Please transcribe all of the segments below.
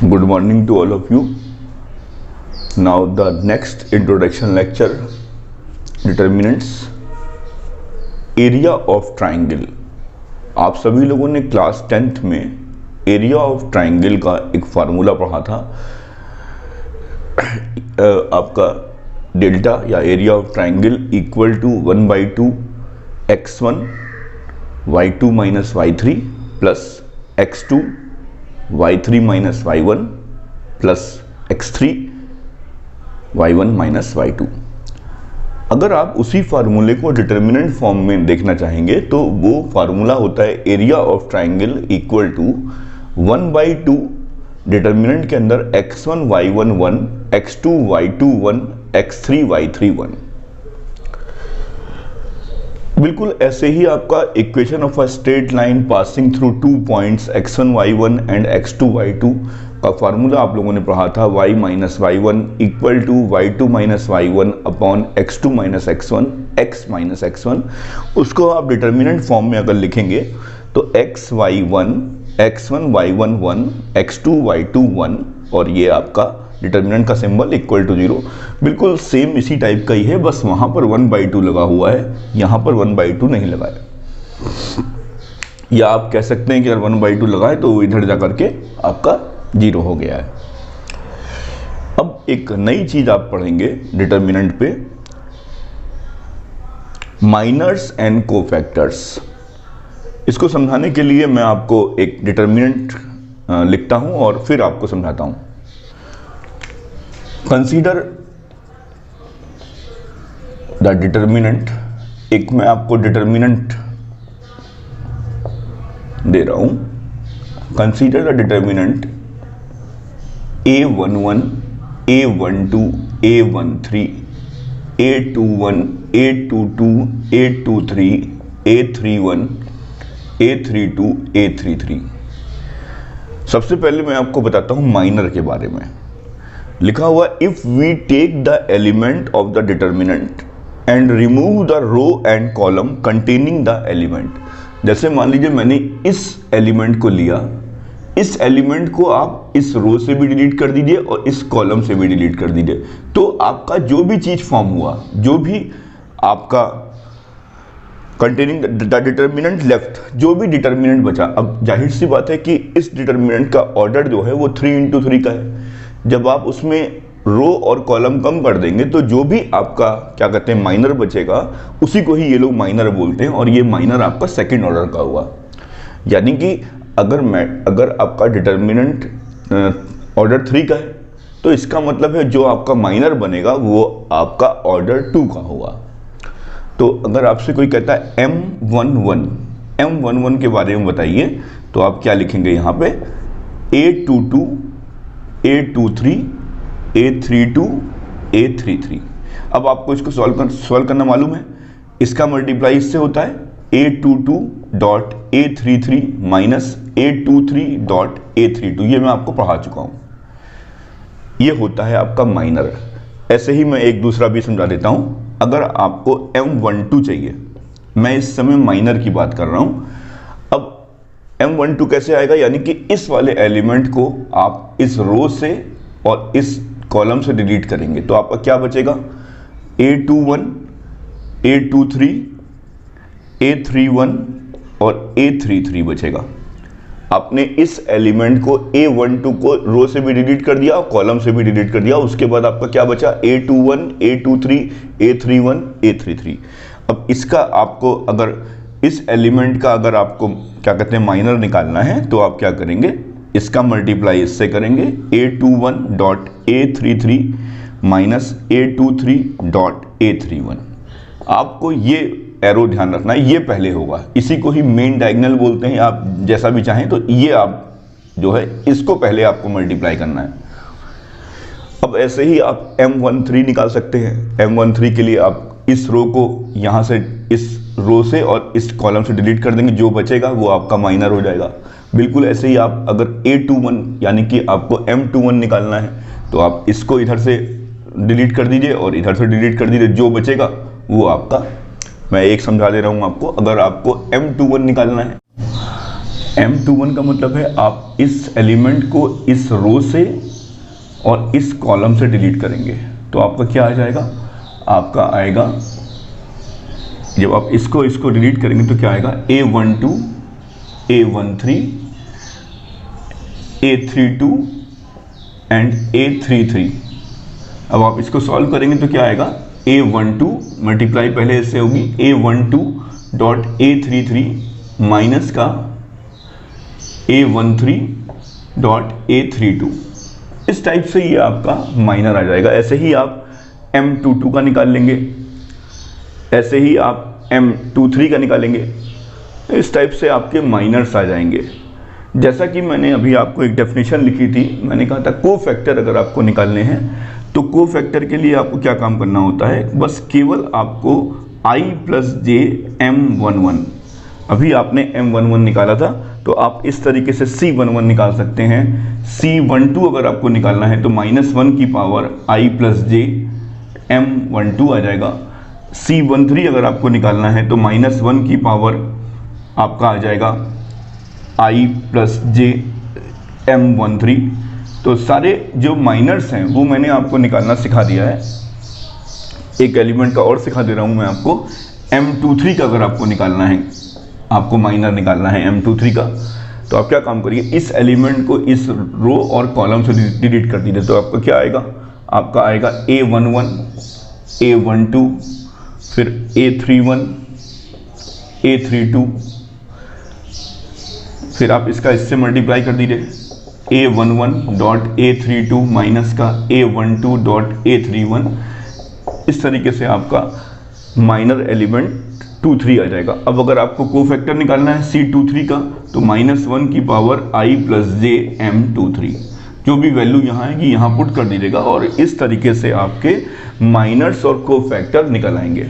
Good morning to all of you. Now the next introduction lecture, determinants. Area of triangle. आप सभी लोगों ने class 10th में area of triangle का एक फार्मूला पढ़ा था। आपका डेल्टा या area of triangle equal to 1/2 x1 y2 minus y3 plus x2 y3 minus y1 plus x3 y1 minus y2। अगर आप उसी फार्मूले को डिटर्मिनेंट फॉर्म में देखना चाहेंगे तो वो फार्मूला होता है area of triangle equal to 1/2 determinant के अंदर x1 y1 1, x2 y2 1, x3 y3 1। बिल्कुल ऐसे ही आपका equation of a straight line passing through 2 points x1 y1 and x2 y2 का फार्मूला आप लोगों ने पढ़ा था y minus y1 equal to y2 minus y1 upon x2 minus x1 x minus x1। उसको आप डिटर्मिनेंट फॉर्म में अगर लिखेंगे तो x y1 x1 y1 1, x2 y2 1 और ये आपका डिटर्मिनेंट का सिंबल इक्वल टू 0। बिल्कुल सेम इसी टाइप का ही है, बस वहां पर 1/2 लगा हुआ है, यहां पर 1/2 नहीं लगा है। या आप कह सकते हैं कि अगर 1/2 लगा है तो इधर जा करके आपका 0 हो गया है। अब एक नई चीज आप पढ़ेंगे डिटर्मिनेंट पे, माइनर्स एंड कोफैक्टर्स। इसको समझाने के लिए मैं आपको एक डिटर्मिनेंट लिखता हूं और फिर आपको समझाता हूं। कंसीडर द डिटर्मिनेंट, एक मैं आपको डिटर्मिनेंट दे रहा हूं। Consider the determinant a11 a12 a13 a21 a22 a23 a31 a32 a33। सबसे पहले मैं आपको बताता हूं माइनर के बारे में। लिखा हुआ if we take the element of the determinant and remove the row and column containing the element. जैसे मान लीजिए मैंने इस एलिमेंट को लिया, इस एलिमेंट को आप इस रो से भी डिलीट कर दीजिए और इस कॉलम से भी डिलीट कर दीजिए, तो आपका जो भी चीज फॉर्म हुआ, जो भी आपका कंटेनिंग द डिटर्मिनेंट लेफ्ट, जो भी डिटर्मिनेंट बचा। अब जाहिर सी बात है कि इस डिटर्मिनेंट का ऑर्डर जो है वो 3×3 का है। जब आप उसमें रो और कॉलम कम कर देंगे तो जो भी आपका क्या कहते हैं माइनर बचेगा, उसी को ही ये लोग माइनर बोलते हैं, और ये माइनर आपका सेकंड ऑर्डर का हुआ। यानी कि अगर आपका डिटर्मिनेंट ऑर्डर 3 का है तो इसका मतलब है जो आपका माइनर बनेगा वो आपका ऑर्डर 2 का हुआ। तो अगर आपसे कोई कहता है M11 के बारे में बताइए, तो आप क्या लिखेंगे यहाँ पे A22 A23 A32 A33। अब आपको इसको सॉल्व करना मालूम है, इसका मल्टीप्लाई इससे होता है A22.A33 माइनस A23.A32। ये मैं आपको पढ़ा चुका हूं। ये होता है आपका माइनर। ऐसे ही मैं एक दूसरा भी समझा देता हूं। अगर आपको M12 चाहिए, मैं इस समय माइनर की बात कर रहा हूं। अब M12 कैसे आएगा, यानी कि इस वाले एलिमेंट को आप इस रो से और इस कॉलम से डिलीट करेंगे तो आपका क्या बचेगा, A21 A23 A31 और A33 बचेगा। आपने इस एलिमेंट को A12 को रो से भी डिलीट कर दिया, कॉलम से भी डिलीट कर दिया, उसके बाद आपका क्या बचा A21 A23 A31 A33। अब इसका आपको अगर इस एलिमेंट का अगर आपको क्या कहते हैं माइनर निकालना है तो आप क्या करेंगे, इसका मल्टीप्लाई इससे करेंगे A21.A33 माइनस A23.A31। आपको ये एरो ध्यान रखना है, ये पहले होगा, इसी को ही मेन डायगोनल बोलते हैं, आप जैसा भी चाहें। तो ये आप जो है इसको पहले आपको मल्टीप्लाई करना है। अब ऐसे ही आप M13 निकाल सकते हैं। M13 के लिए आप इस रो को यहां से, इस रो से और इस कॉलम से डिलीट कर देंगे, जो बचेगा वो आपका माइनर हो जाएगा। बिल्कुल ऐसे ही आप अगर A21 यानी कि आपको M21 निकालना है तो आप इसको इधर से डिलीट कर दीजिए और इधर से डिलीट कर दीजिए, जो बचेगा वो आपका, मैं एक समझा दे रहा हूं आपको। अगर आपको M21 निकालना है, M21 का मतलब है आप इस एलिमेंट को इस रो से और इस कॉलम से डिलीट करेंगे, तो आपका क्या आ जाएगा, आपका आएगा, जब आप इसको डिलीट करेंगे तो क्या आएगा, A12, A13, A32 and A33। अब आप इसको सॉल्व करेंगे तो क्या आएगा, A12 मल्टीप्लाई पहले इससे होगी A12 डॉट A33 माइनस का A13 डॉट A32। इस टाइप से ये आपका माइनर आ जाएगा। ऐसे ही आप M22 का निकाल लेंगे, ऐसे ही आप M23 का निकालेंगे, इस टाइप से आपके माइनर्स आ जाएंगे। जैसा कि मैंने अभी आपको एक डेफिनेशन लिखी थी, मैंने कहा था कोफैक्टर अगर आपको निकालने हैं तो कोफैक्टर के लिए आपको क्या काम करना होता है, बस केवल आपको I प्लस जे M11, अभी आपने M11 निकाला था तो आप इस तरीके से C11 निकाल सकते हैं। C12 अगर आपको निकालना है तो -1 की power I plus J M12 आ जाएगा। C13 अगर आपको निकालना है तो -1 की पावर आपका आ जाएगा I प्लस जे M13। तो सारे जो माइनर्स हैं वो मैंने आपको निकालना सिखा दिया है। एक एलिमेंट का और सिखा दे रहा हूँ मैं आपको, M23 का अगर आपको निकालना है, आपको माइनर निकालना है M23 का, तो आप क्या काम करिए, इस एलिमेंट को इस रो और कॉलम से डिलीट कर दीजिए, तो आपका क्या आएगा, आपका आएगा A11, A12, फिर A31, A32, फिर आप इसका इससे मल्टीप्लाई कर दीजिए A11 डॉट A32 माइनस का A12 डॉट A31। इस तरीके से आपका माइनर एलिमेंट 23 आ जाएगा। अब अगर आपको कोफैक्टर निकालना है C23 का तो -1 की power I plus J M23, जो भी वैल्यू यहाँ आएगी यहाँ पुट कर दीजिएगा और इस तरीके से आपके माइनर्स और कोफैक्टर निकल आएंगे।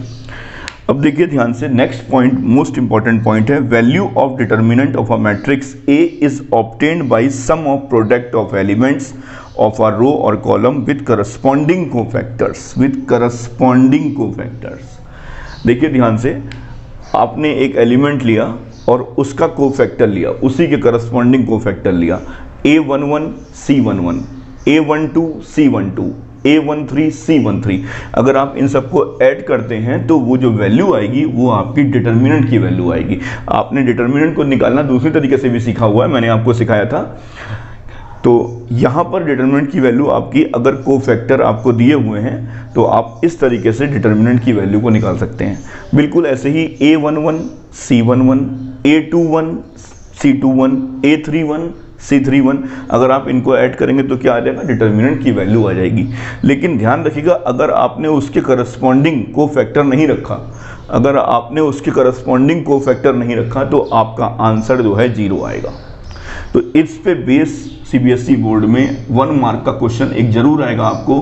अब देखिए ध्यान से, next point most important point है, value of determinant of a matrix A is obtained by sum of product of elements of a row और column with corresponding cofactors, with corresponding cofactors. देखिए ध्यान से, आपने एक एलिमेंट लिया और उसका कोफैक्टर लिया, उसी के करस्पॉन्डिंग कोफैक्टर लिया, A11 C11, A12 C12, A13 C13। अगर आप इन सबको ऐड करते हैं तो वो जो वैल्यू आएगी वो आपकी डिटर्मिनेंट की वैल्यू आएगी। आपने डिटर्मिनेंट को निकालना दूसरी तरीके से भी सीखा हुआ है, मैंने आपको सिखाया था। तो यहाँ पर डिटर्मिनेंट की वैल्यू आपकी, अगर कोफैक्टर आपको दिए हुए हैं तो आप इस तरीके से डिटर्मिनेंट की वैल्यू को निकाल सकते हैं। बिल्कुल ऐसे ही A11 C11, A21 C21, A31 C31, अगर आप इनको ऐड करेंगे तो क्या आ जाएगा, डिटर्मिनेंट की वैल्यू आ जाएगी। लेकिन ध्यान रखिएगा, अगर आपने उसके करस्पॉन्डिंग कोफैक्टर नहीं रखा, अगर आपने उसके करस्पॉन्डिंग कोफैक्टर नहीं रखा तो आपका आंसर जो है 0 आएगा। तो इस पे बेस CBSE बोर्ड में 1 मार्क का क्वेश्चन एक जरूर आएगा आपको।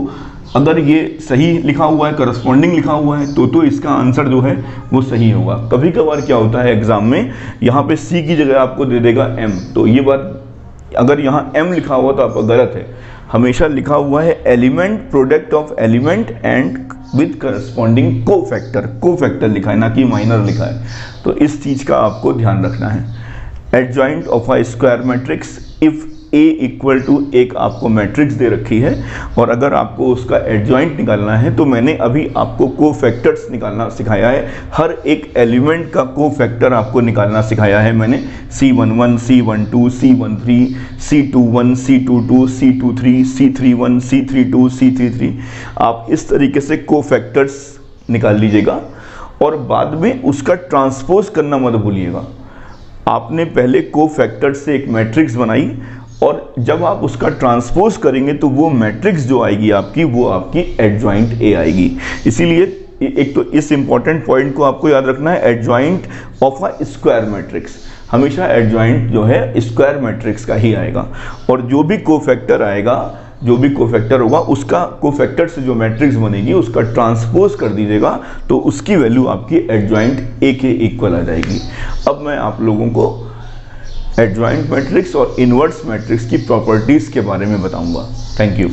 अगर ये सही लिखा हुआ है, करस्पॉन्डिंग लिखा हुआ है तो इसका आंसर जो है वो सही होगा। कभी कभार क्या होता है एग्जाम में, यहाँ पे C की जगह आपको दे देगा M, तो ये बात, अगर यहाँ M लिखा हुआ तो आपका गलत है। हमेशा लिखा हुआ है element, product of element and with corresponding cofactor, cofactor लिखा है ना कि माइनर लिखा है। तो इस चीज़ का आपको ध्यान रखना है। Adjoint of a square matrix, if A equal to एक आपको मैट्रिक्स दे रखी है और अगर आपको उसका एडजॉइंट निकालना है तो मैंने अभी आपको कोफैक्टर्स निकालना सिखाया है। हर एक एलिमेंट का कोफैक्टर आपको निकालना सिखाया है मैंने। C11, C12, C13, C21, C22, C23, C31, C32, C33। आप इस तरीके से कोफैक्टर्स निकाल लीजिएगा और बाद में उसका ट्रांसपोज करना मत भूलिएगा। आपने पहले कोफैक्टर से एक मैट्रिक्स बनाई और जब आप उसका ट्रांसपोज करेंगे तो वो मैट्रिक्स जो आएगी आपकी, वो आपकी एडजॉइंट A आएगी। इसीलिए एक तो इस इंपॉर्टेंट पॉइंट को आपको याद रखना है, adjoint of a square matrix, हमेशा एडजॉइंट जो है स्क्वायर मैट्रिक्स का ही आएगा। और जो भी कोफैक्टर आएगा, जो भी कोफैक्टर होगा, उसका कोफैक्टर से जो मैट्रिक्स बनेगी उसका ट्रांसपोज कर दीजिएगा तो उसकी वैल्यू आपकी एडजॉइंट A के इक्वल आ जाएगी। अब मैं आप लोगों को एडजॉइंट मैट्रिक्स और इनवर्स मैट्रिक्स की प्रॉपर्टीज़ के बारे में बताऊंगा। Thank you.